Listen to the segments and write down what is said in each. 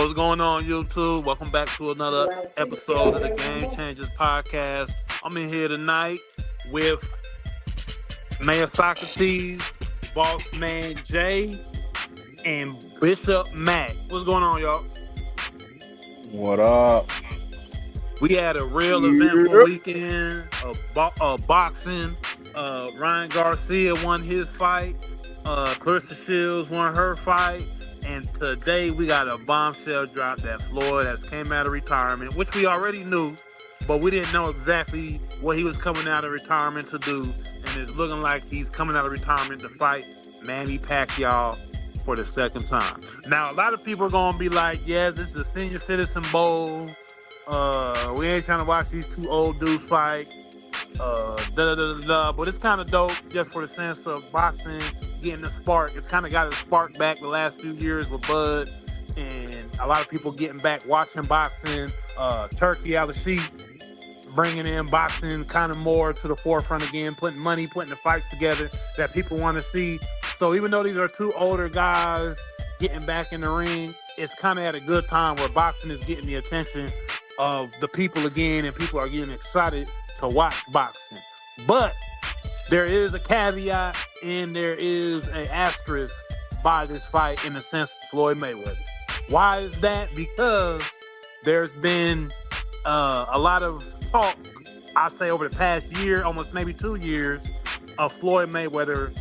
What's going on, YouTube? Welcome back to another episode of the Game Changers podcast. I'm in here tonight with Mayor Socrates, Boss Man Jay, and Bishop Mac. What's going on, y'all? What up? We had a real eventful weekend of boxing. Ryan Garcia won his fight. Clarissa Shields won her fight. And today we got a bombshell drop that Floyd has came out of retirement, which we already knew, but we didn't know exactly what he was coming out of retirement to do. And it's looking like he's coming out of retirement to fight Manny Pacquiao for the second time. Now, a lot of people are going to be like, yes, this is a senior citizen bowl. We ain't trying to watch these two old dudes fight. But it's kind of dope just for the sense of boxing getting the spark. It's kind of got a spark back the last few years with Bud, and a lot of people getting back watching boxing. Turkey out of sheep, bringing in boxing kind of more to the forefront again, putting the fights together that people want to see. So even though these are two older guys getting back in the ring, it's kind of at a good time where boxing is getting the attention of the people again, and people are getting excited to watch boxing. But there is a caveat and there is an asterisk by this fight in the sense of Floyd Mayweather. Why is that? Because there's been a lot of talk, I'd say over the past year, almost maybe 2 years, of Floyd Mayweather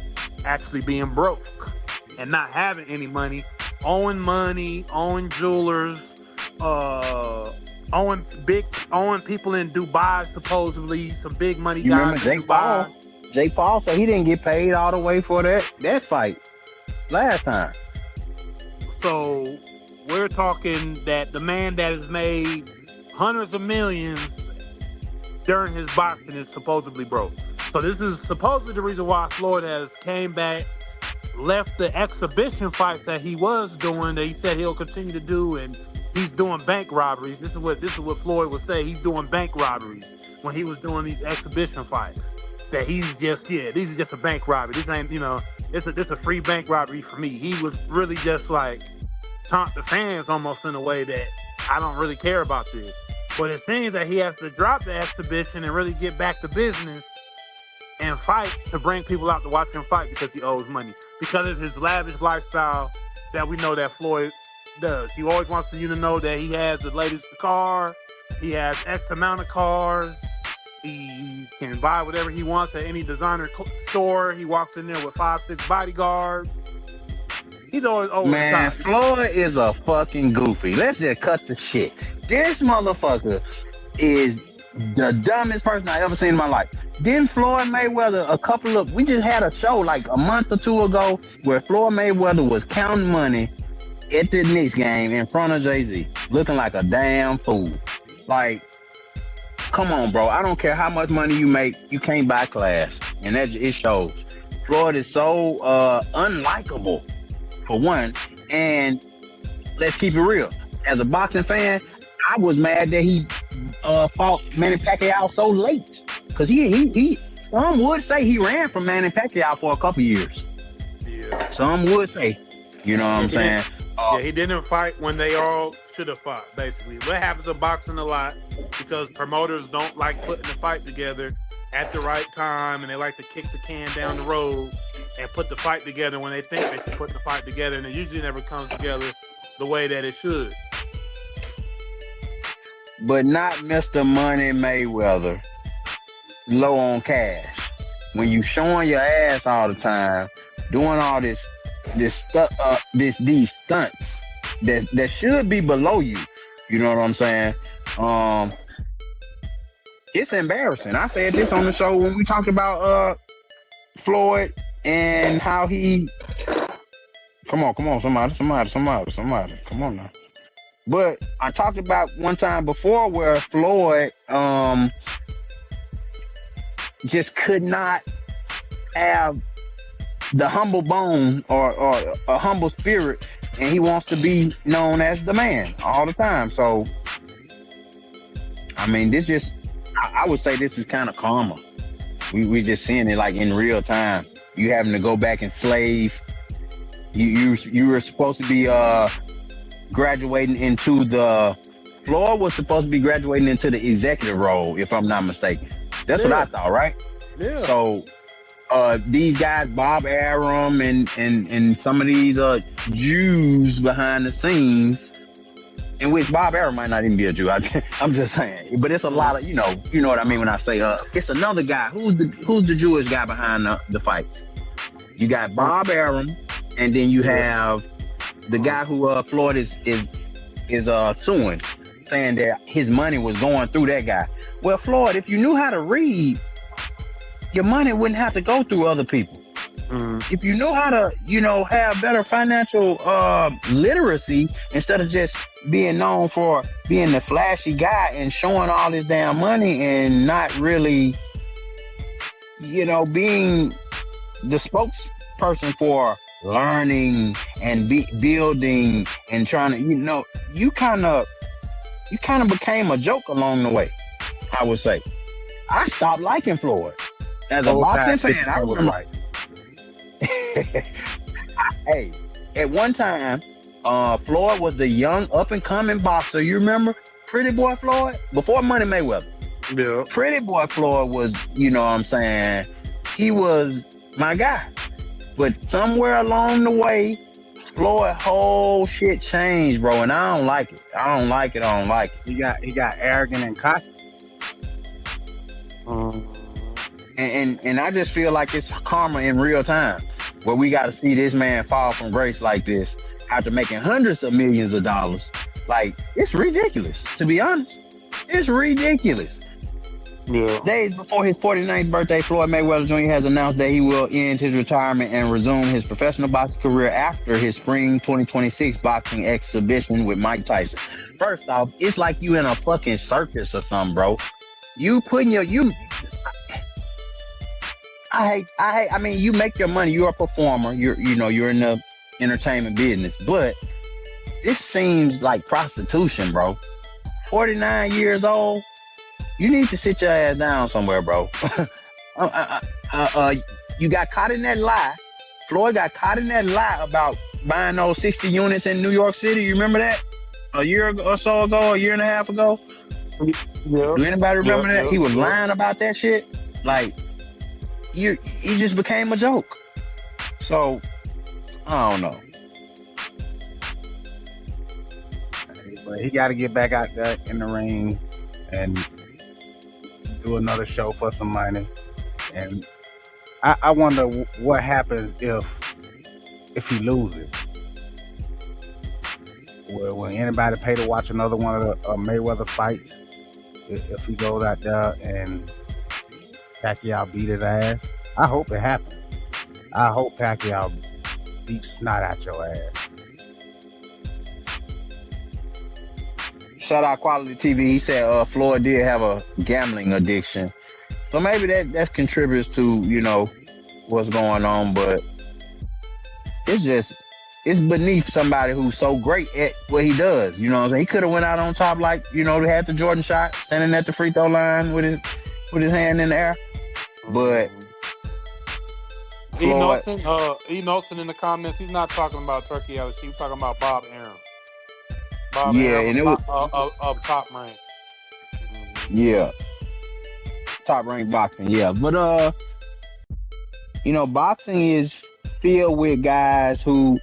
actually being broke and not having any money, owing jewelers, owing people in Dubai, supposedly some big money guys in Dubai. Jake Paul said he didn't get paid all the way for that fight last time. So we're talking that the man that has made hundreds of millions during his boxing is supposedly broke. So this is supposedly the reason why Floyd has came back, left the exhibition fights that he was doing, that he said he'll continue to do, and he's doing bank robberies. This is what Floyd would say. He's doing bank robberies when he was doing these exhibition fights. That he's just, this is just a bank robbery. This ain't, this a free bank robbery for me. He was really just like taunt the fans almost in a way that I don't really care about this. But it seems that he has to drop the exhibition and really get back to business and fight to bring people out to watch him fight because he owes money. Because of his lavish lifestyle that we know that Floyd does. He always wants you to know that he has the latest car. He has X amount of cars. He can buy whatever he wants at any designer store. He walks in there with 5-6 bodyguards. He's always over the top. Man, Floyd is a fucking goofy. Let's just cut the shit. This motherfucker is the dumbest person I ever seen in my life. Then Floyd Mayweather, we just had a show like a month or two ago where Floyd Mayweather was counting money at the Knicks game in front of Jay-Z, looking like a damn fool. Like, come on, bro. I don't care how much money you make, you can't buy class. And it shows. Floyd is so unlikable, for one. And let's keep it real. As a boxing fan, I was mad that he fought Manny Pacquiao so late. Because he some would say he ran from Manny Pacquiao for a couple years. Yeah. Some would say. You know what I'm saying? He didn't fight when they all should have fought, basically. What happens in boxing a lot, because promoters don't like putting the fight together at the right time, and they like to kick the can down the road and put the fight together when they think they should put the fight together, and it usually never comes together the way that it should. But not Mr. Money Mayweather, low on cash. When you showing your ass all the time, doing all these stunts that should be below you. You know what I'm saying? It's embarrassing. I said this on the show when we talked about Floyd and how he. Come on, somebody. Come on now. But I talked about one time before where Floyd just could not have the humble bone or a humble spirit, and he wants to be known as the man all the time. So, I mean, I would say this is kind of karma. We just seeing it like in real time. You having to go back and slave. You were supposed to be graduating into the Floyd was supposed to be graduating into the executive role, if I'm not mistaken. That's what I thought, right? Yeah. So these guys, Bob Arum and some of these Jews behind the scenes, in which Bob Arum might not even be a Jew. I'm just saying, but it's a lot of you know what I mean when I say it's another guy. Who's the Jewish guy behind the fights? You got Bob Arum, and then you have the guy who Floyd is suing, saying that his money was going through that guy. Well, Floyd, if you knew how to read, your money wouldn't have to go through other people. If you know how to, have better financial literacy, instead of just being known for being the flashy guy and showing all this damn money and not really, being the spokesperson for learning and building and trying to, you kind of became a joke along the way, I would say. I stopped liking Floyd. As a boxing fan, I remember. Right. Hey, at one time, Floyd was the young up-and-coming boxer. You remember Pretty Boy Floyd? Before Money Mayweather. Yeah. Pretty Boy Floyd was, what I'm saying, he was my guy. But somewhere along the way, Floyd's whole shit changed, bro, and I don't like it. I don't like it. He got arrogant and cocky. And I just feel like it's karma in real time, where we got to see this man fall from grace like this after making hundreds of millions of dollars. Like, it's ridiculous, to be honest. It's ridiculous. Yeah. Days before his 49th birthday, Floyd Mayweather Jr. has announced that he will end his retirement and resume his professional boxing career after his spring 2026 boxing exhibition with Mike Tyson. First off, it's like you in a fucking circus or something, bro. You putting I mean, you make your money. You're a performer. You're in the entertainment business. But this seems like prostitution, bro. 49 years old. You need to sit your ass down somewhere, bro. You got caught in that lie. Floyd got caught in that lie about buying those 60 units in New York City. You remember that? A year or so ago, a year and a half ago? Yeah. Do anybody remember that? He was lying about that shit. Like, he just became a joke. So, I don't know. But he got to get back out there in the ring and do another show for some money. And I wonder what happens if he loses. Will anybody pay to watch another one of the Mayweather fights if he goes out there and Pacquiao beat his ass? I hope it happens. I hope Pacquiao beats snot out your ass. Shout out Quality TV. He said Floyd did have a gambling addiction, so maybe that contributes to what's going on. But it's beneath somebody who's so great at what he does. You know what I'm saying? He could have went out on top, like they had the Jordan shot, standing at the free throw line with his hand in the air. But E. Nelson in the comments, he's not talking about Turkey Ellis. He's talking about Bob Arum. Bob Arum, and it was of Top Rank. Yeah, Top Rank boxing. Yeah, but boxing is filled with guys who,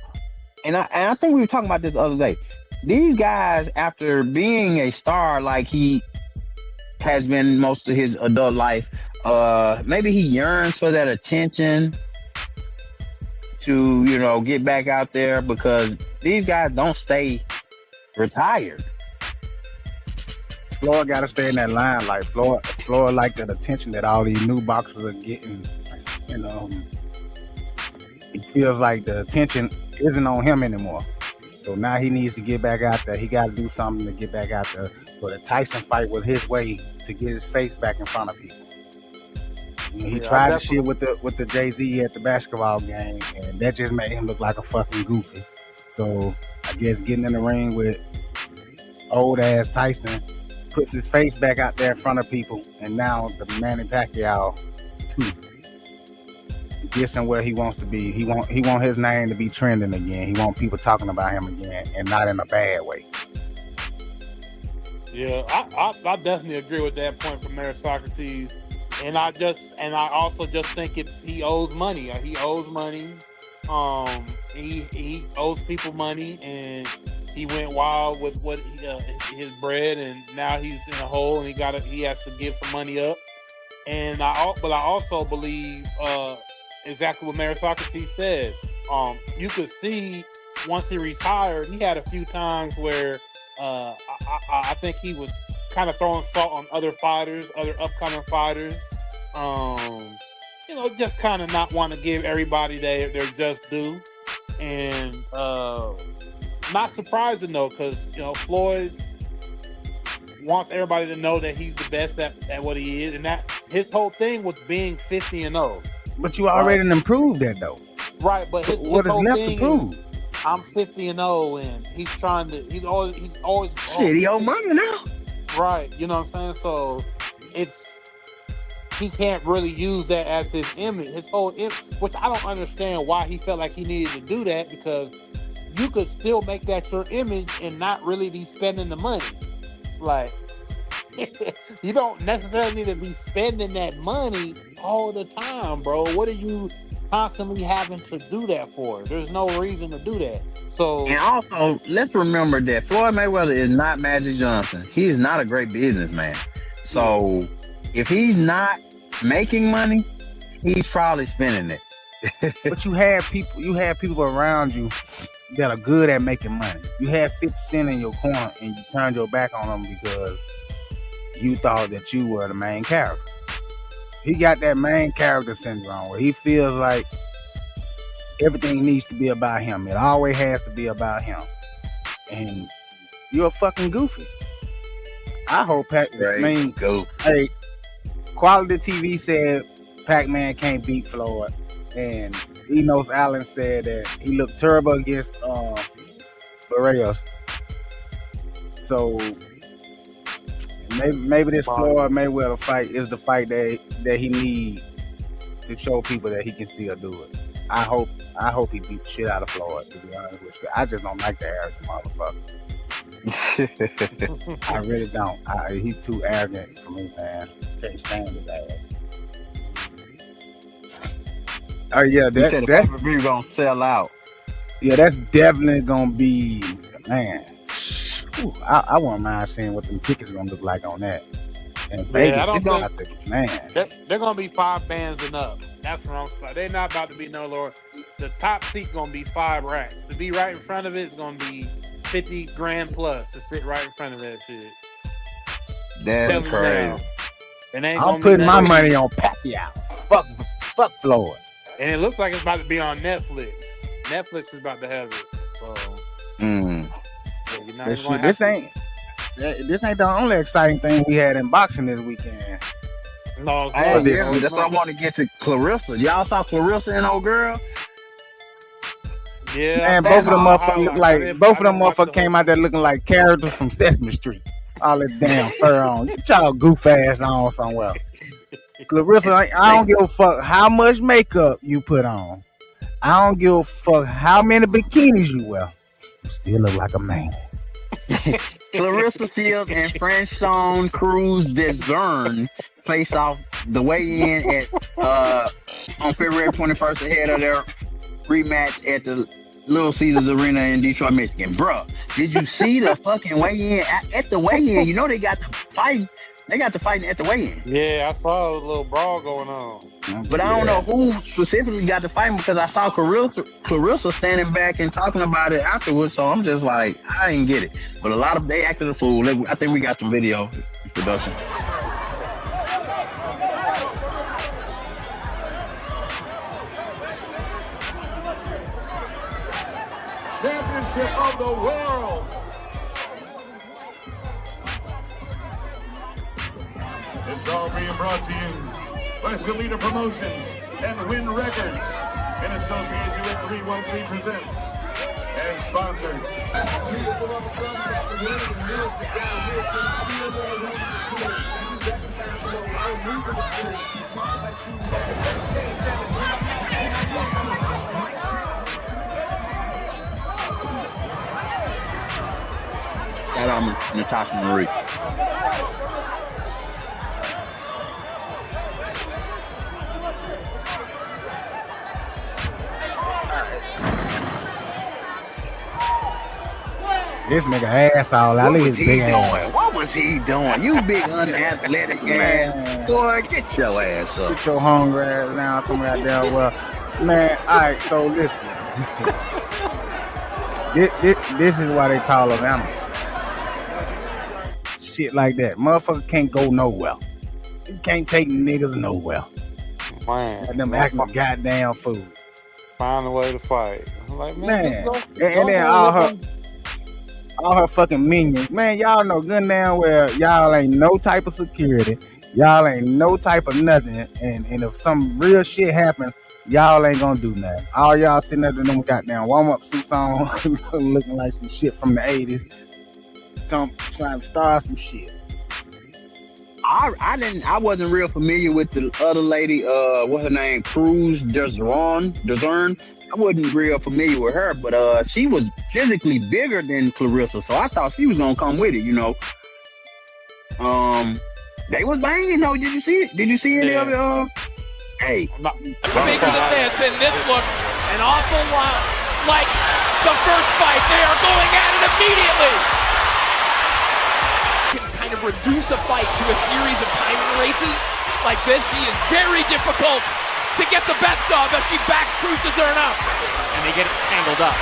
and I think we were talking about this the other day. These guys, after being a star like he has been most of his adult life, maybe he yearns for that attention to get back out there, because these guys don't stay retired. Floyd got to stay in that line. Like Floyd like that attention that all these new boxers are getting. He feels like the attention isn't on him anymore. So now he needs to get back out there. He got to do something to get back out there. So the Tyson fight was his way to get his face back in front of people. He tried the shit with the Jay-Z at the basketball game, and that just made him look like a fucking goofy. So I guess getting in the ring with old ass Tyson puts his face back out there in front of people, and now the Manny Pacquiao too. getting where he wants to be. He want his name to be trending again. He want people talking about him again, and not in a bad way. Yeah, I definitely agree with that point from Mayor Socrates, and I also just think he owes money. He owes money. He owes people money, and he went wild with his bread, and now he's in a hole, and he has to give some money up. And but I also believe exactly what Mayor Socrates said. You could see once he retired, he had a few times where I think he was kind of throwing salt on other fighters, other upcoming fighters. Just kind of not want to give everybody their just due. And not surprising though, because Floyd wants everybody to know that he's the best at what he is, and that his whole thing was being 50-0. But you already improved that though. Right, but what is left to prove? I'm 50-0, and he's trying to. He's always. Shit, he owe money now. Right, you know what I'm saying. So he can't really use that as his image, his whole image, which I don't understand why he felt like he needed to do that, because you could still make that your image and not really be spending the money. Like, you don't necessarily need to be spending that money all the time, bro. What are you constantly having to do that for? There's no reason to do that. So, and also, let's remember that Floyd Mayweather is not Magic Johnson. He is not a great businessman. So, if he's not making money, he's probably spending it. But you have people around you that are good at making money. You had 50 Cent in your corner, and you turned your back on him because you thought that you were the main character. He got that main character syndrome where he feels like everything needs to be about him. It always has to be about him. And you're a fucking goofy. I hope hey, Quality TV said Pac-Man can't beat Floyd. And Enos Allen said that he looked terrible against Barrios. So maybe this Floyd Mayweather fight is the fight that he needs to show people that he can still do it. I hope he beat the shit out of Floyd, to be honest with you. I just don't like the arrogant motherfucker. I really don't. He's too arrogant for me, man. Can't stand his ass. Oh yeah, that's gonna sell out. Yeah, that's definitely gonna be, man. I wouldn't mind seeing what them tickets gonna look like on that. And Vegas, they're gonna be 5 bands and up. That's what I'm saying. They're not about to be no lower. The top seat gonna be 5 racks. To be right in front of it is gonna be 50 grand plus to sit right in front of that shit. That's crazy. I'm putting my money on Pacquiao. Fuck Floyd. And it looks like it's about to be on Netflix. Netflix is about to have it. So, this ain't the only exciting thing we had in boxing this weekend. No, that's why I want to get to Clarissa. Y'all saw Clarissa and old girl? Yeah. Man, both of them motherfuckers came out there looking like characters from Sesame Street. All that damn fur on. Get y'all goof ass on somewhere. Clarissa, I don't give a fuck how much makeup you put on. I don't give a fuck how many bikinis you wear. You still look like a man. Clarissa Shields and Franchon Cruz Desern face off the weigh-in at on February 21st ahead of their rematch at the Little Caesars Arena in Detroit, Michigan. Bruh, did you see the fucking weigh-in? At the weigh-in, you know they got the fight. They got the fighting at the weigh-in. Yeah, I saw a little brawl going on. But I don't know who specifically got the fighting because I saw Clarissa standing back and talking about it afterwards. So I'm just like, I didn't get it. But a lot of they acted a fool. I think we got some video production. Championship of the world. It's all being brought to you by Salida Promotions and Win Records in association with 313 Presents and sponsored. Natasha Marie. This nigga ass all out. Look at his big ass. What was he doing? You big unathletic ass. Boy, get your ass up. Get your hungry ass down somewhere out there. Well, man, alright, so listen. This is why they call them animals. Shit like that. Motherfucker can't go nowhere. You can't take niggas nowhere. Man, Let them act like goddamn fool. Find a way to fight. I'm like, Man, just and then all her fucking minions. Man, y'all know good and damn well y'all ain't no type of security. Y'all ain't no type of nothing. And if some real shit happens, y'all ain't gonna do nothing. All y'all sitting there with them goddamn warm-up suits on, looking like some shit from the 80s. Trying to start some shit. I wasn't real familiar with the other lady, what's her name? Cruz Dezern. I wasn't real familiar with her, but she was physically bigger than Clarissa, so I thought she was gonna come with it, you know. They was banging though. Did you see it? Did you see any of it? Hey. Bigger than this, and this looks an awful lot like the first fight. They are going at it immediately. Can kind of reduce a fight to a series of timing races like this. She is very difficult to get the best of as she backs Cruz Dezern up. And they get it tangled up.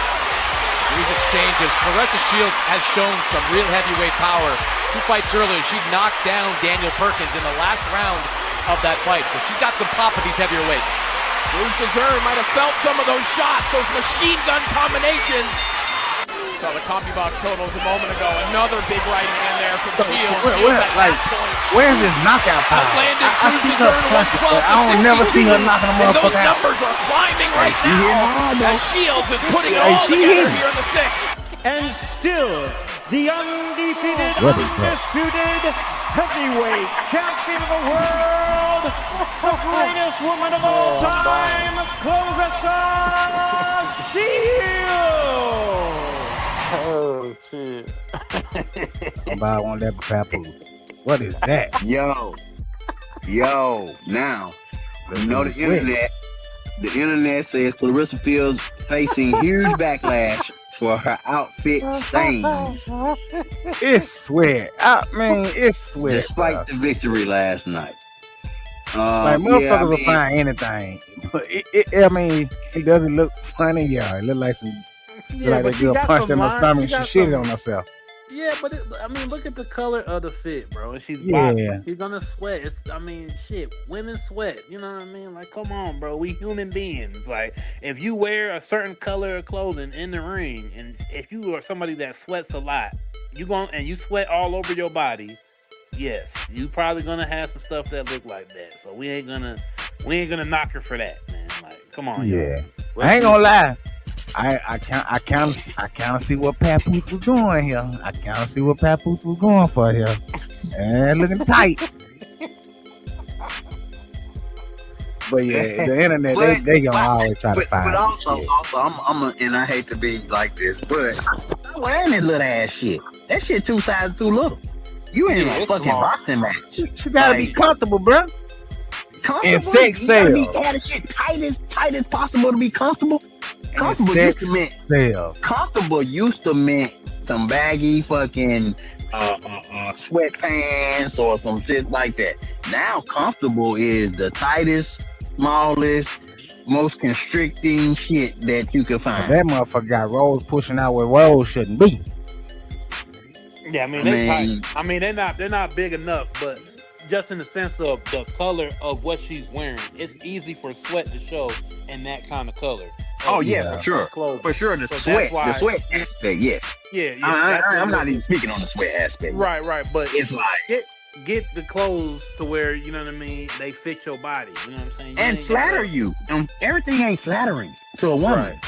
These exchanges. Clarissa Shields has shown some real heavyweight power. 2 fights earlier, she knocked down Daniel Perkins in the last round of that fight. So she's got some pop at these heavier weights. Cruz Dezern might have felt some of those shots, those machine gun combinations. Saw the CompuBox totals a moment ago. Another big right hand there from Shields. Where's his knockout power? I see her punch, but I don't never see her knocking a motherfucker out. Those numbers are climbing right now as Shields is putting it all together here in the 6th. And still, the undefeated, undisputed heavyweight champion of the world, the greatest woman of all time, Clarissa Shields. Oh shit! Somebody want that papoose. What is that? Yo. Now, you know the internet. The internet says Clarissa Fields facing huge backlash for her outfit stains. It's sweat. I mean, it's sweat. Despite the victory last night. Like motherfuckers will find anything, but it doesn't look funny, y'all. It look like some. Like they girl punched in her stomach and she shitted on herself. Yeah, but look at the color of the fit, bro. And she's she's gonna sweat. Shit, women sweat. You know what I mean? Like, come on, bro. We human beings. Like, if you wear a certain color of clothing in the ring, and if you are somebody that sweats a lot, you sweat all over your body. Yes, you probably gonna have some stuff that look like that. So we ain't gonna knock her for that, man. Like, come on. Yeah, I ain't gonna lie. I kind of see what Papoose was doing here. I kind of see what Papoose was going for here. And looking tight. But yeah, the internet, they gonna always try to find. But also, and I hate to be like this, but I'm wearing that little ass shit. That shit 2 sizes too little. You ain't a fucking boxing match. She gotta be comfortable, bro. And sex sales. You gotta be shit tight as possible to be comfortable. Comfortable used to mean some baggy fucking sweatpants or some shit like that. Now comfortable is the tightest, smallest, most constricting shit that you can find. That motherfucker got rolls pushing out where rolls shouldn't be. Yeah, they're tight. They're not big enough, but just in the sense of the color of what she's wearing, it's easy for sweat to show in that kind of color. Oh yeah, for sure. For sure, the sweat aspect, yes. Yeah. I'm not even speaking on the sweat aspect. Right. But it's like get the clothes to where, you know what I mean, they fit your body. You know what I'm saying? And flatter you. Everything ain't flattering to a woman.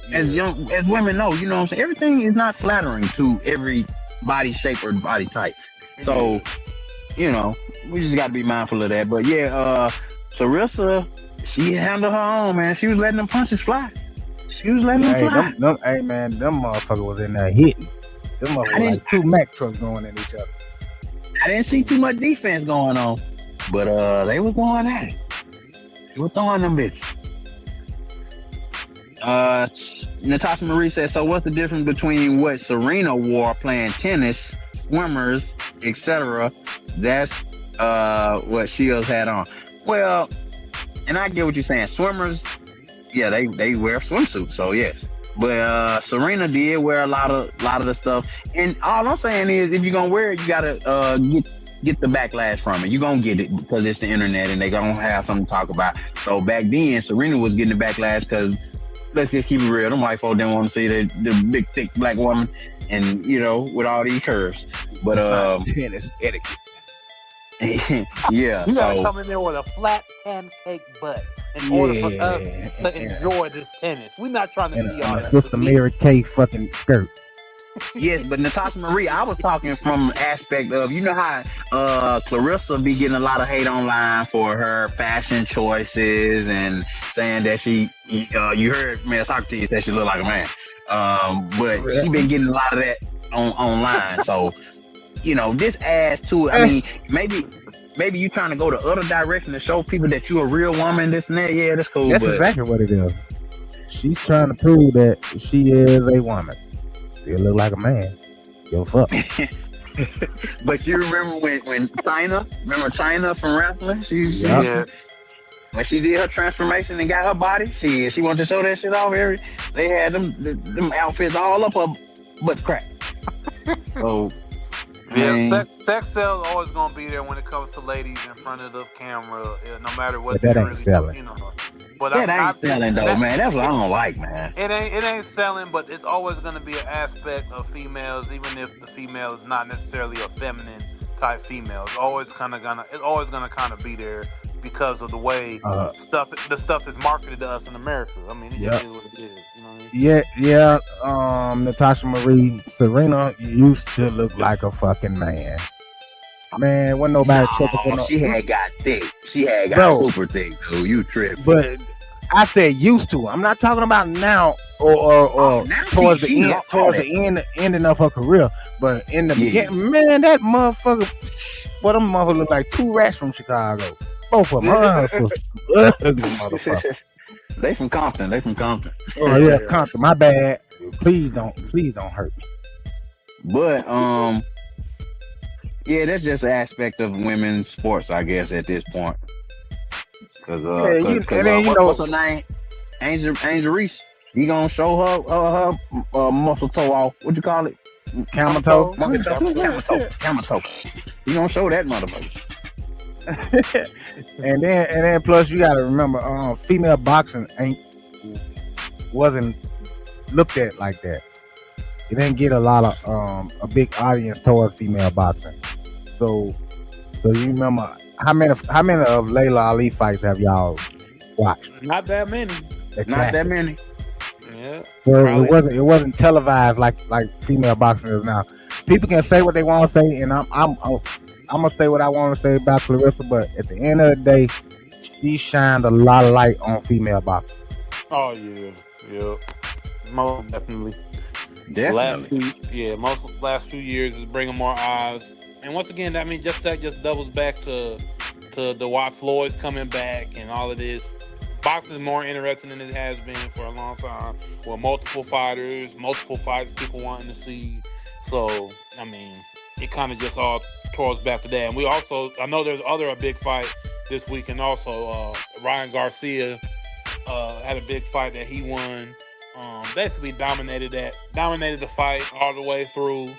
Right. Yeah. As women know, you know what I'm saying? Everything is not flattering to every body shape or body type. So, you know, we just got to be mindful of that. But yeah, Clarissa, she handled her own, man. She was letting them punches fly. She was letting them fly. Hey, man, them motherfuckers was in there hitting. Them motherfuckers like two Mack trucks going at each other. I didn't see too much defense going on, but they was going at it. They were throwing them bitches. Natasha Marie said, so what's the difference between what Serena wore playing tennis, swimmers, etc.? That's what Shields had on. Well, and I get what you're saying. Swimmers, yeah, they wear swimsuits, so yes. But Serena did wear a lot of the stuff. And all I'm saying is, if you're gonna wear it, you gotta get the backlash from it. You're gonna get it because it's the internet and they gonna have something to talk about. So back then, Serena was getting the backlash because, let's just keep it real, them white folk didn't want to see the big thick black woman and with all these curves. But tennis etiquette. Yeah, you gotta come in there with a flat pancake butt in order for us to enjoy this tennis. We're not trying to see all that. Sister Mary Kay fucking skirt. Yes, but Natasha Marie, I was talking from the aspect of, you know how Clarissa be getting a lot of hate online for her fashion choices and saying that she, you heard Mel Socrates say she look like a man, but she been getting a lot of that online. So, this adds to it. I mean, maybe you trying to go the other direction to show people that you a real woman, this and that. Yeah, that's cool. That's exactly what it is. She's trying to prove that she is a woman. Still look like a man. Yo, fuck. But you remember when China from wrestling? When she did her transformation and got her body, she wanted to show that shit off. They had them outfits all up her butt crack. So. Yeah, sex sales always gonna be there when it comes to ladies in front of the camera, no matter what. But that ain't selling. But that ain't selling though, man. That's what I don't like, man. It ain't selling, but it's always gonna be an aspect of females, even if the female is not necessarily a feminine type female. It's always gonna kind of be there because of the way the stuff is marketed to us in America. I mean, it just is what it is. You know what I mean? Natasha Marie, Serena used to look like a fucking man. Man, wasn't nobody checking for no. She had got thick. She had got super thick, dude. You tripped. But I said used to. I'm not talking about now or now towards the ending of her career. But in the beginning, man, that motherfucker, them motherfuckers look like two rats from Chicago. Both of them, ugly motherfucker. They from Compton. Oh yeah, Compton. My bad. Please don't hurt me. But yeah, that's just an aspect of women's sports, I guess, at this point. Because what's her name? Angel Reese. He gonna show her muscle toe off. What you call it? Camel toe. Camel toe. He gonna show that motherfucker. and then plus you gotta remember, female boxing wasn't looked at like that. It didn't get a lot of a big audience towards female boxing. So you remember how many of Layla Ali fights have y'all watched? Not that many. Exactly. Not that many. Yeah. So it wasn't televised like female boxing is now. People can say what they want to say, and I'm gonna say what I want to say about Clarissa, but at the end of the day, she shined a lot of light on female boxing. Oh yeah, most definitely. Last 2 years is bringing more eyes, and once again, I mean, that just doubles back to the why Floyd's coming back and all of this. Boxing is more interesting than it has been for a long time. With multiple fighters, multiple fights people wanting to see. So I mean, it kind of just all towards back to that. And we also, I know there's a big fight this weekend also. Ryan Garcia had a big fight that he won. Basically dominated the fight all the way through.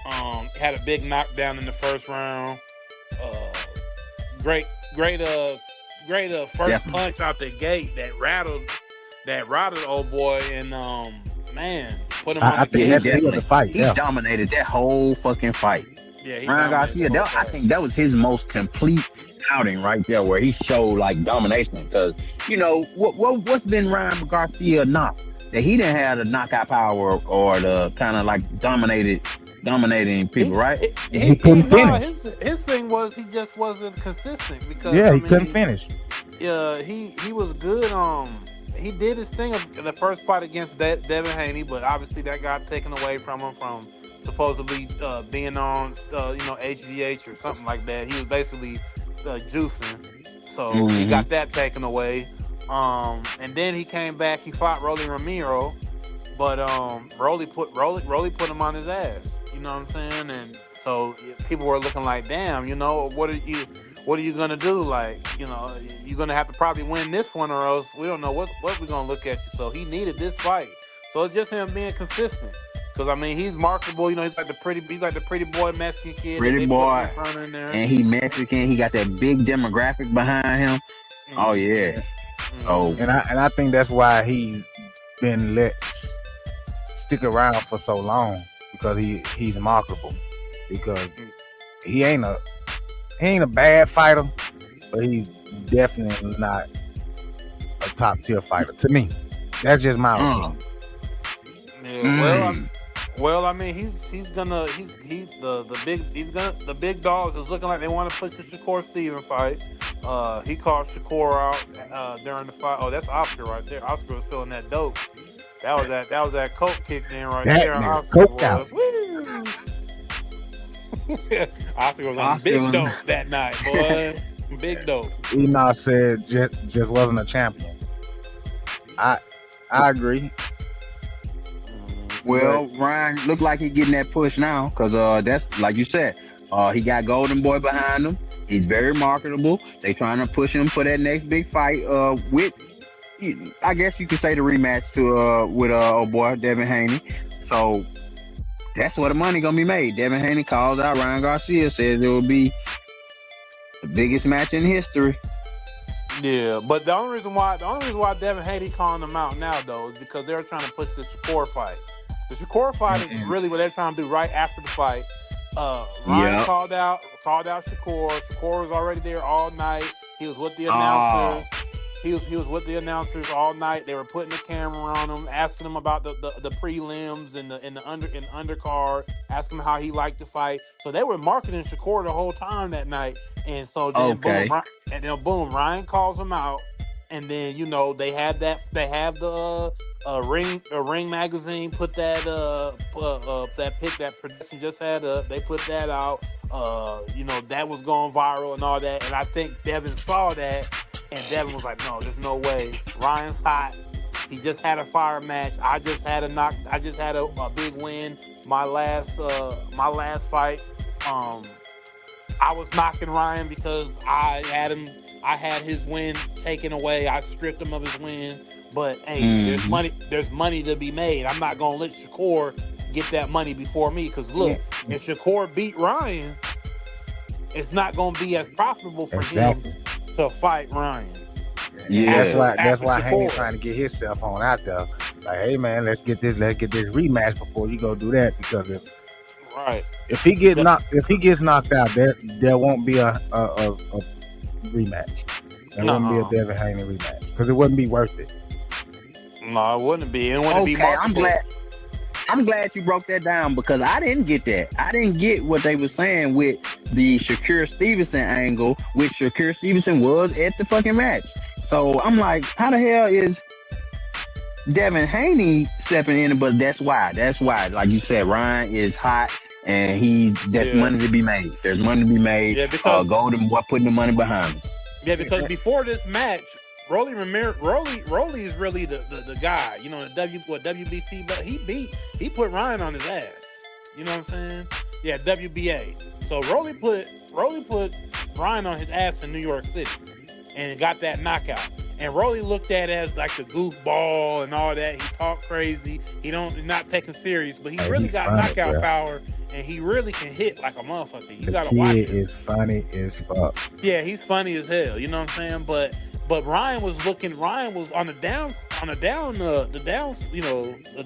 Had a big knockdown in the first round. Great first punch out the gate that rattled old boy, and man, put him on I think that's the fight. He dominated that whole fucking fight. Yeah, Ryan Garcia, I think that was his most complete outing right there, where he showed like domination. Because what's been Ryan Garcia not that he didn't have the knockout power or the kind of like dominating people, right? He couldn't finish. His thing was he just wasn't consistent because he couldn't finish. Yeah, he was good. He did his thing of the first fight against Devin Haney, but obviously that got taken away from him from supposedly being on HGH or something like that. He was basically juicing, so he got that taken away. And then he came back. He fought Rolly Ramiro, but Rolly put him on his ass. You know what I'm saying? And so people were looking like, damn, what are you gonna do? Like, you're gonna have to probably win this one, or else we don't know what we're gonna look at you. So he needed this fight. So it's just him being consistent. Cause I mean, he's marketable. He's like the pretty boy Mexican kid. Pretty boy, in there. and he Mexican. He got that big demographic behind him. Oh yeah. So and I think that's why he's been let stick around for so long, because he's marketable. Because he ain't a bad fighter, but he's definitely not a top tier fighter to me. That's just my opinion. Yeah, well, I mean, the big dogs is looking like they want to push the Shakur Stevenson fight. He called Shakur out during the fight. Oh, that's Oscar right there. Oscar was feeling that dope. That was that coke kicked in right there. Oscar coked out. Oscar was on big dope that night, boy. Big dope. Enoch said just wasn't a champion. I agree. Well, Ryan look like he's getting that push now, because that's like you said. He got Golden Boy behind him. He's very marketable. They trying to push him for that next big fight with, I guess you could say, the rematch with old boy Devin Haney. So that's where the money gonna be made. Devin Haney calls out Ryan Garcia, says it will be the biggest match in history. Yeah, but the only reason why Devin Haney calling them out now though is because they're trying to push the Shakur fight. The Shakur fight is really what they're trying to do right after the fight. Ryan called out Shakur. Shakur was already there all night. He was with the announcers. He was with the announcers all night. They were putting the camera on him, asking him about the prelims and the undercard, asking him how he liked the fight. So they were marketing Shakur the whole time that night. And so then boom, Ryan calls him out. And then they have the Ring magazine put that that pic that production just had up. They put that out. That was going viral and all that. And I think Devin saw that, and Devin was like, "No, there's no way. Ryan's hot. He just had a fire match. I just had a big win. My last fight. I was knocking Ryan because I had his win taken away. I stripped him of his win. But hey, there's money to be made. I'm not gonna let Shakur get that money before me. Because look, if Shakur beat Ryan, it's not gonna be as profitable for him to fight Ryan. Yeah, that's why Haney's trying to get himself on out there. Like, hey man, let's get this rematch before you go do that. Because if he gets knocked out, there won't be a rematch. There wouldn't be a Devin Haney rematch because it wouldn't be worth it. No, it wouldn't be. It wouldn't be marketable. I'm glad you broke that down, because I didn't get that. I didn't get what they were saying with the Shakur Stevenson angle, which Shakur Stevenson was at the fucking match. So I'm like, how the hell is Devin Haney stepping in? But that's why. Like you said, Ryan is hot, and there's money to be made. There's money to be made. Yeah, because Golden Boy putting the money behind him. Yeah, because before this match, Rolly is really the guy, the WBC, but he put Ryan on his ass. You know what I'm saying? Yeah, WBA. So Rolly put Ryan on his ass in New York City and got that knockout. And Rolly looked at it as like the goofball and all that. He talked crazy. He's not taken serious, but he really got knockout power, and he really can hit like a motherfucker. You gotta watch it. Is funny as fuck. Yeah, he's funny as hell. You know what I'm saying? But Ryan was on the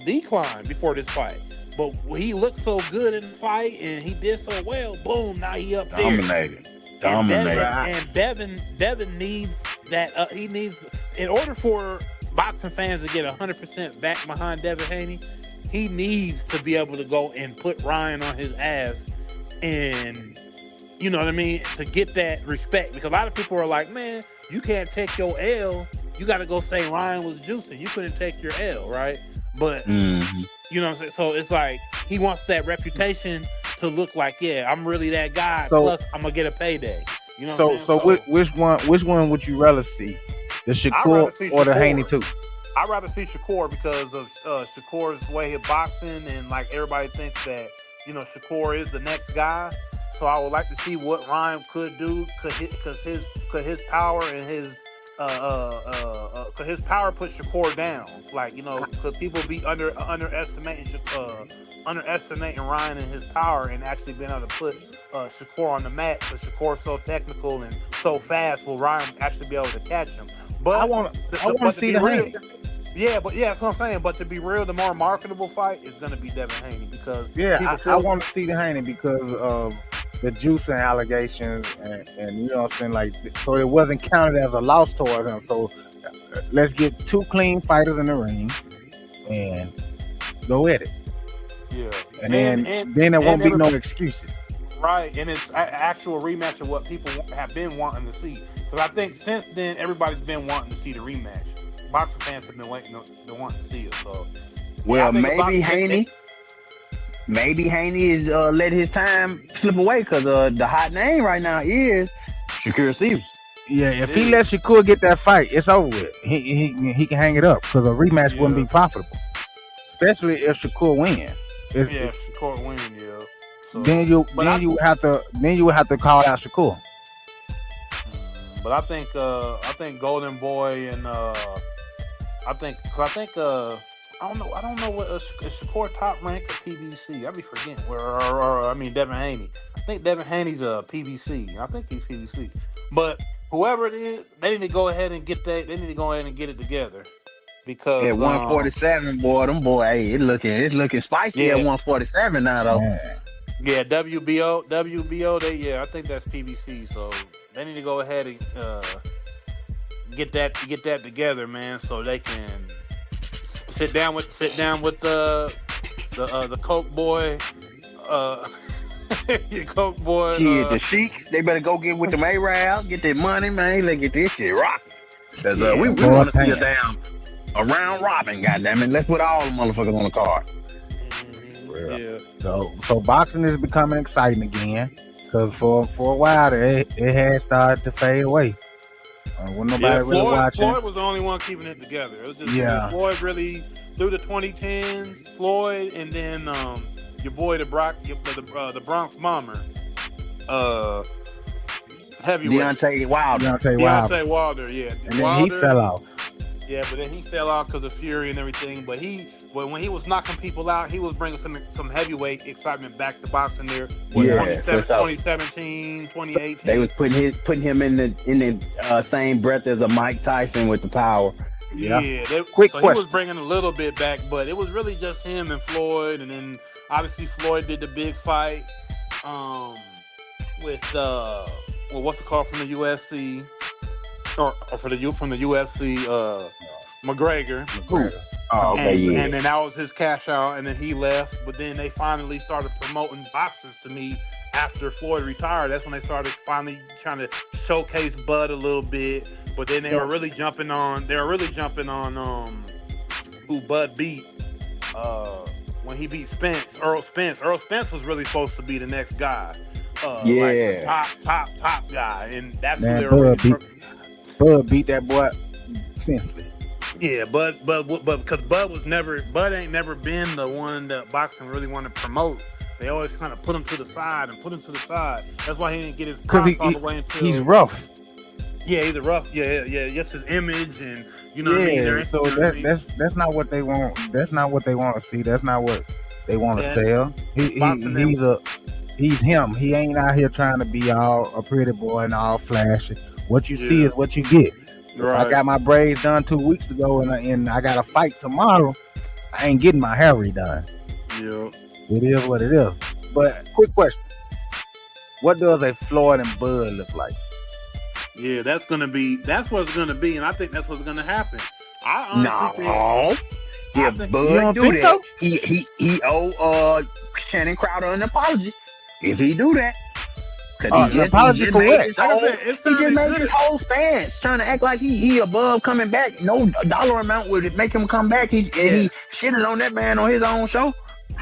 decline before this fight. But he looked so good in the fight and he did so well. Boom! Now he up there. Dominated. And Devin needs that. He needs, in order for boxing fans to get 100% back behind Devin Haney, he needs to be able to go and put Ryan on his ass, and you know what I mean, to get that respect. Because a lot of people are like, man, you can't take your L. You got to go say Ryan was juicing. You couldn't take your L, right? But you know what I'm saying? So it's like he wants that reputation to look like, yeah, I'm really that guy. So- plus, I'm gonna get a payday. You know what I'm So saying? which one would you rather see? The rather Shakur see or the Shakur. Haney too? I'd rather see Shakur because of Shakur's way of boxing, and like everybody thinks that Shakur is the next guy. So I would like to see what Ryan could do, could his power and his could his power put Shakur down? Like could people be underestimating Ryan and his power, and actually being able to put Shakur on the mat? Because Shakur's so technical and so fast, will Ryan actually be able to catch him? But I want to see the Haney. Yeah, that's what I'm saying. But to be real, the more marketable fight is going to be Devin Haney because I want to see the Haney because of the juicing allegations and you know what I'm saying, like, so it wasn't counted as a loss towards him. So let's get two clean fighters in the ring and go at it. Yeah, and then there won't be no excuses. Right, and it's an actual rematch of what people have been wanting to see. Because I think since then everybody's been wanting to see the rematch. Boxing fans have been wanting to see it. So, well, maybe Haney is letting his time slip away because the hot name right now is Shakur Stevens. Yeah, if he lets Shakur get that fight, it's over with. He can hang it up because a rematch wouldn't be profitable, especially if Shakur wins. Shakur wins. Yeah. So, then you would have to call out Shakur. But I think Golden Boy and I don't know what is Shakur top rank or PBC. I be forgetting I mean Devin Haney. I think Devin Haney's a PBC. I think he's PBC. But whoever it is, they need to go ahead and get that. They need to go ahead and get it together because at 147, it's looking spicy at 147 now though. Man. Yeah, WBO. I think that's PBC. So they need to go ahead and get that together, man, so they can sit down with the Coke boy, Coke boy. The Sheiks, they better go get with the Arabs, get their money, man. Let's get this shit rocking. Cause we want to see a damn a round robin, goddammit. Let's put all the motherfuckers on the card. Yeah. So boxing is becoming exciting again. Because for a while it had started to fade away. When nobody really watching. Floyd was the only one keeping it together. It was just Floyd really through the 2010s. Floyd and then your boy the Bronx Bomber, heavyweight Deontay Wilder. Yeah, and then he fell off. Yeah, but then he fell off because of Fury and everything. But when he was knocking people out, he was bringing some heavyweight excitement back to boxing there. 2017, 2018. They was putting him in the same breath as a Mike Tyson with the power. Yeah. Quick question. He was bringing a little bit back, but it was really just him and Floyd. And then obviously Floyd did the big fight with what's the call from the UFC or from the UFC. McGregor. Oh, okay, and then that was his cash out, and then he left. But then they finally started promoting boxers to me after Floyd retired. That's when they started finally trying to showcase Bud a little bit. But then they were really jumping on. Who Bud beat when he beat Spence. Earl Spence. Earl Spence was really supposed to be the next guy. Like top guy, and that's man, who they were. Bud beat that boy senseless. Yeah, but because Bud ain't never been the one that boxing really want to promote. They always kind of put him to the side. That's why he didn't get his props all the way until he's rough. Yeah, he's a rough. Yeah. Just his image and what I mean. So that's not what they want. That's not what they want to see. That's not what they want to sell. He's him. He ain't out here trying to be all a pretty boy and all flashy. What you see is what you get. Right. If I got my braids done 2 weeks ago and I got a fight tomorrow, I ain't getting my hair redone. Yeah. It is what it is. But quick question. What does a Floyd and Bud look like? Yeah, that's what's gonna be, and I think that's what's gonna happen. Bud do that. So? He owe Shannon Crowder an apology if he do that. Cause An apology for made what? his Like I whole, said, it he just sounded made good. his whole stance trying to act like he above coming back. No dollar amount would make him come back. He shitted on that man on his own show.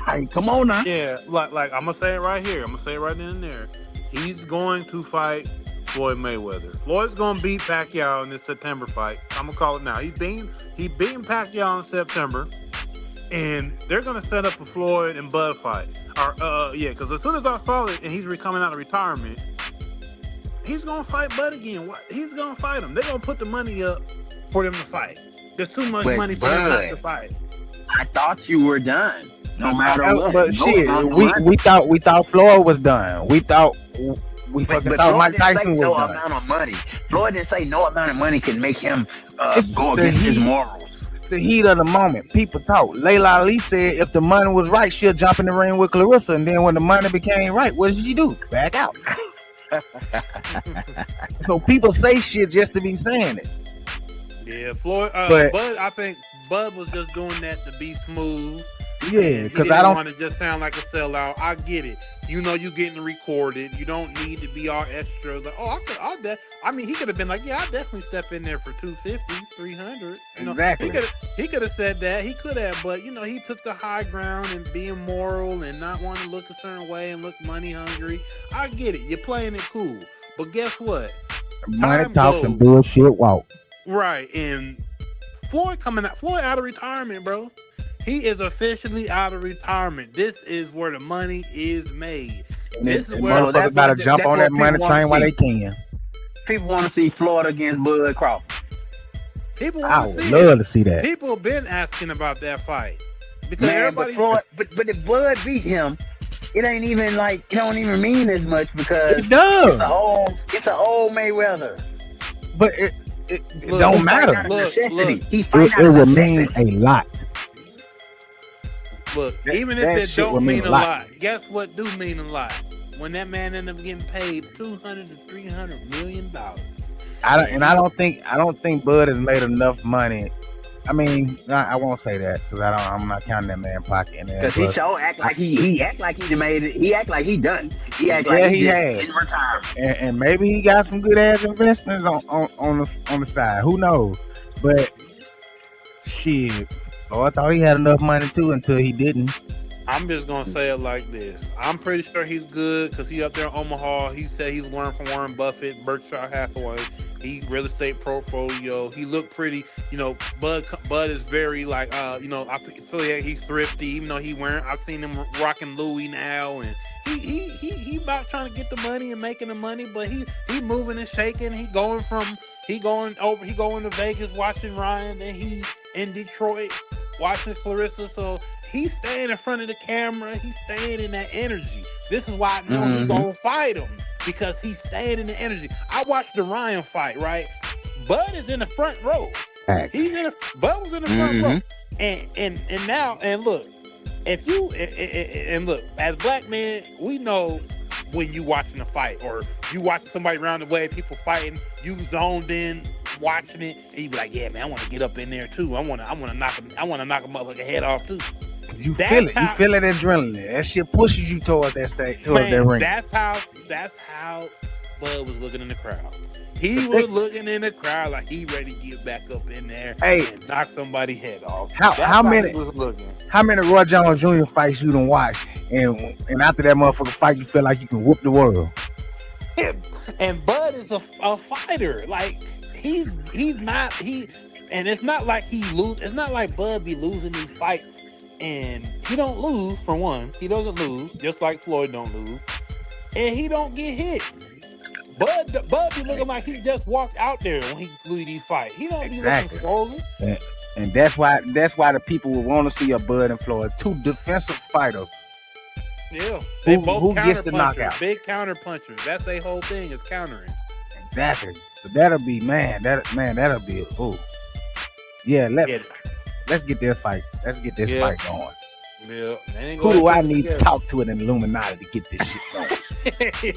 Like, come on now. Yeah, like I'm gonna say it right here. I'm gonna say it right then and there. He's going to fight Floyd Mayweather. Floyd's gonna beat Pacquiao in this September fight. I'm gonna call it now. He beating Pacquiao in September, and they're gonna set up a Floyd and Bud fight. Because as soon as I saw it and he's coming out of retirement, he's gonna fight Bud again. He's gonna fight him. They're gonna put the money up for them to fight. There's too much But money for them not to fight. I thought you were done. No matter what. But shit, we thought Floyd was done. We thought thought Mike Tyson was done. Amount of money. Floyd didn't say no amount of money can make him It's go the against his heat. morals. It's the heat of the moment. People talk. Layla Ali said if the money was right, she'll jump in the ring with Clarissa. And then when the money became right, what did she do? Back out. So people say shit just to be saying it. Yeah, Floyd. But- Bud, I think Bud was just doing that to be smooth. Yeah, He because didn't I don't. want to just sound like a sellout. I get it. You know, you getting recorded. You don't need to be all extra. Like, he could have been like, yeah, I'll definitely step in there for 250, 300. You know, Exactly. He could have said that. He could have, but you know, he took the high ground and being moral and not wanting to look a certain way and look money hungry. I get it. You're playing it cool, but guess what? Money Time talks goes. and bullshit walk. Right, and Floyd out of retirement, bro. He is officially out of retirement. This is where the money is made. And This is where motherfuckers gotta jump on that money train while they can. People want to see Floyd against Bud Crawford. people I want would to see love it. to see that. People have been asking about that fight because Man, but everybody. Floyd, but if Bud beat him, it ain't even like it don't even mean as much because It does, it's an old Mayweather. but it Look, don't He fight matter. out of Look, necessity. look. He fight It out of will necessity. mean a lot. Look, That- even that if it shit will don't mean mean a a lot. lot, guess what do mean a lot? When that man end up getting paid $200 to $300 million. I don't think Bud has made enough money. I mean, I won't say that because I'm not counting that man pocket in there. Cause he but- sure act like he act like he made it. He act like he done. He act Yeah, like he just has. in retirement. and maybe he got some good ass investments on the side. Who knows? But shit, I thought he had enough money too until he didn't. I'm just gonna say it like this. I'm pretty sure he's good because he up there in Omaha. He said he's learned from Warren Buffett, Berkshire Hathaway. He real estate portfolio. He looked pretty. You know, Bud is very like I feel like he's thrifty. Even though I've seen him rocking Louis now, and he about trying to get the money and making the money. But he moving and shaking. He going to Vegas watching Ryan, and he in Detroit watching Clarissa. So he's staying in front of the camera. He's staying in that energy. This is why I know he's gonna fight him because he's staying in the energy. I watched the Ryan fight. Right, Bud is in the front row. Facts. Bud was in the front row, and now look, if you and look as black men, we know when you watching a fight or you watching somebody around the way, people fighting, you zoned in watching it, and you be like, yeah, man, I want to get up in there too. I want to knock a motherfucker head off too. You That's feel it. how- You feel that adrenaline. That shit pushes you towards that Man, ring. That's how Bud was looking in the crowd. He was looking in the crowd like he ready to get back up in there and knock somebody's head off. How many he was looking? How many Roy Jones Jr. fights you done watch, and after that motherfucker fight, you feel like you can whoop the world? And Bud is a fighter. Like he's not and it's not like he lose. It's not like Bud be losing these fights, and he don't lose for one. He doesn't lose, just like Floyd don't lose, and he don't get hit. Bud be looking like he just walked out there when he lose these fights. He don't be looking swollen. And that's why the people would want to see a Bud and Floyd, two defensive fighters. Yeah, they both who gets the counter punchers, knockout? big counter punchers. That's their whole thing is countering. Exactly. So that'll be that'll be yeah. Let's get this fight. Let's get this fight going. Yeah. Who do I need to talk to in the Illuminati to get this shit going?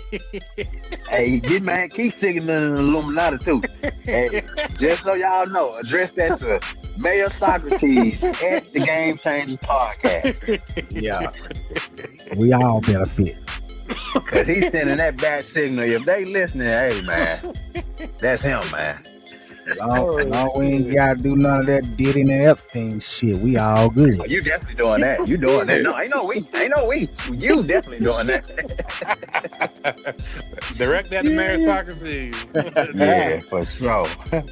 Hey, get man, keep singing the Illuminati too. Hey, just so y'all know, address that to Mayor Socrates at the Game Changers Podcast. Yeah, we all benefit. Cause he's sending that bat signal. If they listening, hey man, that's him, man. Long we ain't gotta do none of that Diddy and Epstein shit. We all good. Oh, you definitely doing that. You doing that. No, ain't no we. You definitely doing that. Direct that to meritocracy. Yeah, for sure. I'm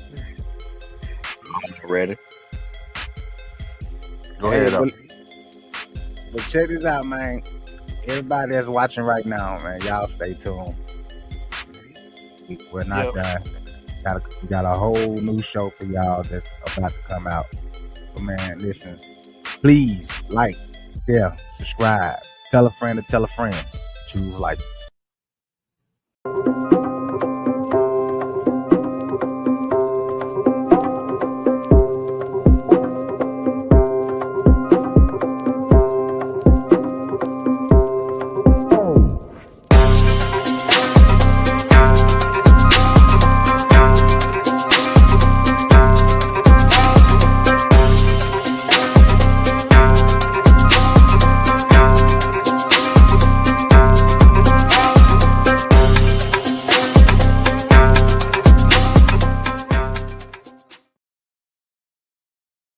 ready. Go ahead. But check this out, man. Everybody that's watching right now, man, y'all stay tuned. We're not done. We got a whole new show for y'all that's about to come out. So, man, listen. Please like, share, subscribe. Tell a friend to tell a friend. Choose life.